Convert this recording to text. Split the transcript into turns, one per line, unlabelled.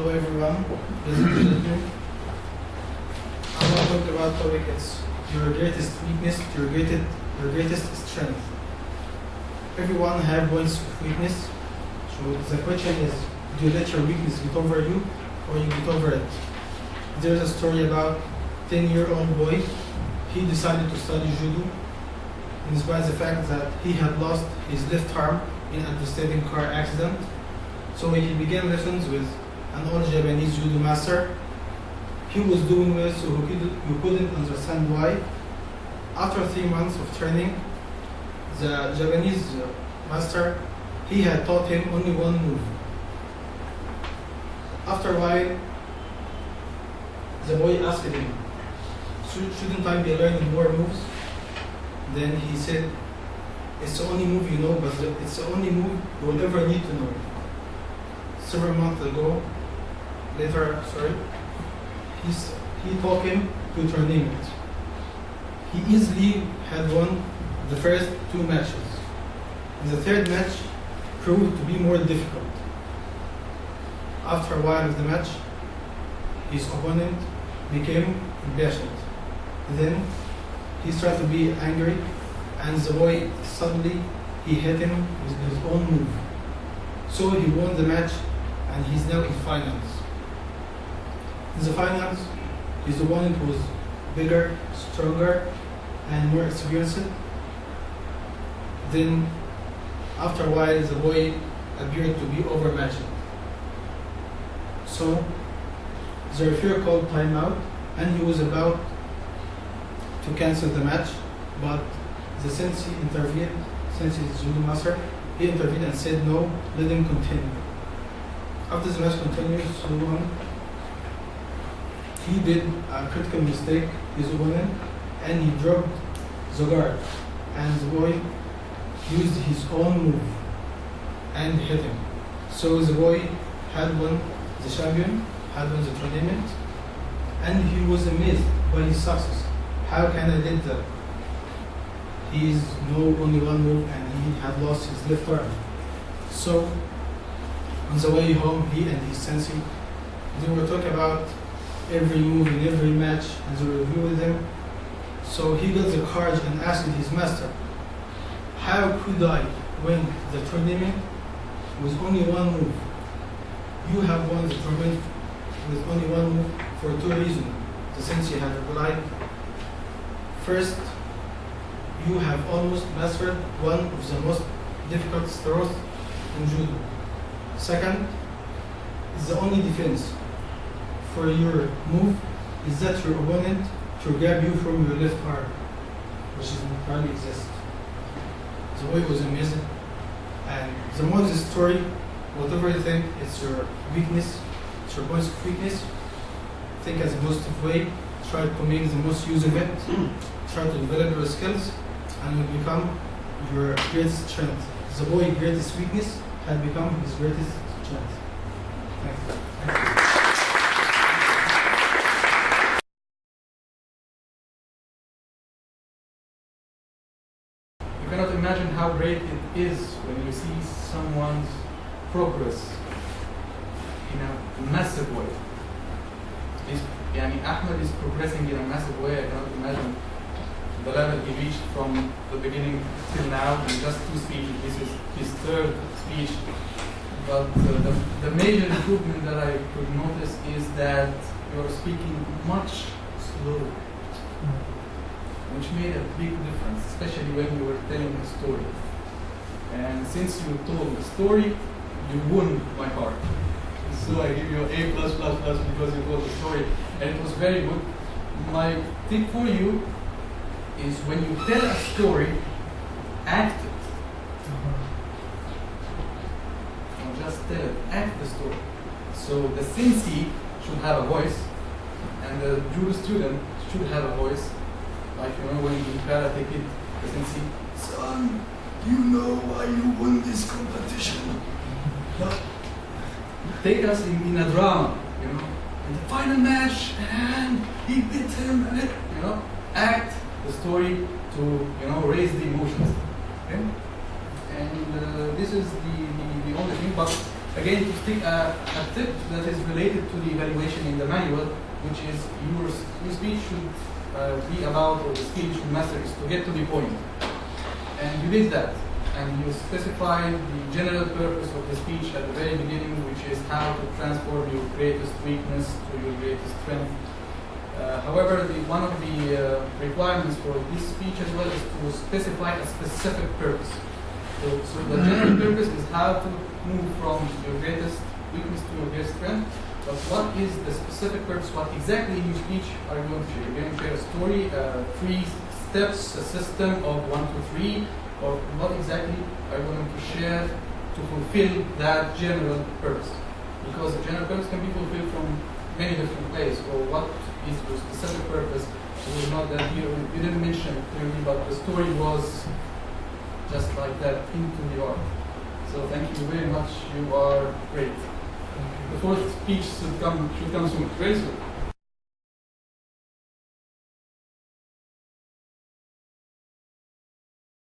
Hello everyone, ladies and gentlemen. I'm going to talk about topic. It's your greatest weakness, your greatest strength. Everyone have points of weakness. So the question is, do you let your weakness get over you, or you get over it? There's a story about 10-year-old boy. He decided to study judo, in spite of the fact that he had lost his left arm in a devastating car accident. So he began lessons with an old Japanese judo master. He was doing well, so you couldn't understand why. After 3 months of training, the Japanese master, he had taught him only one move. After a while, the boy asked him, shouldn't I be learning more moves? Then he said, it's the only move you know, but it's the only move you will ever need to know. Several months later, he taught him to tournament. He easily had won the first 2 matches. And the third match proved to be more difficult. After a while of the match, his opponent became impatient. Then he started to be angry, and the boy suddenly he hit him with his own move. So he won the match, and he's now in finals. In the finals, his opponent was bigger, stronger, and more experienced. Then, after a while, the boy appeared to be overmatched. So, the referee called timeout, and he was about to cancel the match, but the sensei intervened. Sensei is judo master. He intervened and said, "No, let him continue." After the match continues, he did a critical mistake, his opponent, and he dropped the guard. And the boy used his own move and hit him. So the boy had won the champion, had won the tournament, and he was amazed by his success. How can I did that? He is no only one move, and he had lost his left arm. So on the way home, he and his sensei, they were talking about every move in every match, and they reviewed them. So he got the courage and asked his master, how could I win the tournament with only one move? You have won the tournament with only one move for 2 reasons. The sensei had replied, first, you have almost mastered one of the most difficult throws in judo. Second, the only defense for your move is that your opponent to grab you from your left arm, which is not really exist. The boy was amazing. And the more of the story, whatever you think, it's your weakness, it's your points of weakness, think as a positive way, try to make the most use of it, try to develop your skills, and it will become your greatest strength. The boy's greatest weakness had become his greatest strength. Thank you. Thank you.
You cannot imagine how great it is when you see someone's progress in a massive way. Ahmed is progressing in a massive way. I cannot imagine the level he reached from the beginning till now in just 2 speeches. This is his 3rd speech. But the major improvement that I could notice is that you're speaking much slower, which made a big difference, especially when you were telling a story. And since you told the story, you won my heart. So I give you A+++ because you told the story, and it was very good. My tip for you is when you tell a story, act it. Don't just tell it, act the story. So the sensei should have a voice, and the judo student should have a voice. Like, when you karate kid, the sensei, son, do you know why you won this competition? Take us in a drama, in the final match, and he beat him, and act the story to, raise the emotions. Okay? And this is the only thing, but Again, to stick a tip that is related to the evaluation in the manual, which is your speech should be about, or the skill you should master is to get to the point. And you did that. And you specified the general purpose of the speech at the very beginning, which is how to transform your greatest weakness to your greatest strength. However, one of the requirements for this speech as well is to specify a specific purpose. So the general purpose is how to move from your greatest weakness to your greatest strength. But what is the specific purpose? What exactly in your speech are you going to share? You're going to share a story, 3 steps, a system of 1, 2, 3, or what exactly are you going to share to fulfill that general purpose? Because the general purpose can be fulfilled from many different ways. Or what is your specific purpose? So it's not that you didn't mention clearly, but the story was just like that into the art. So thank you very much. You are great. The fourth speech should come soon. Very soon.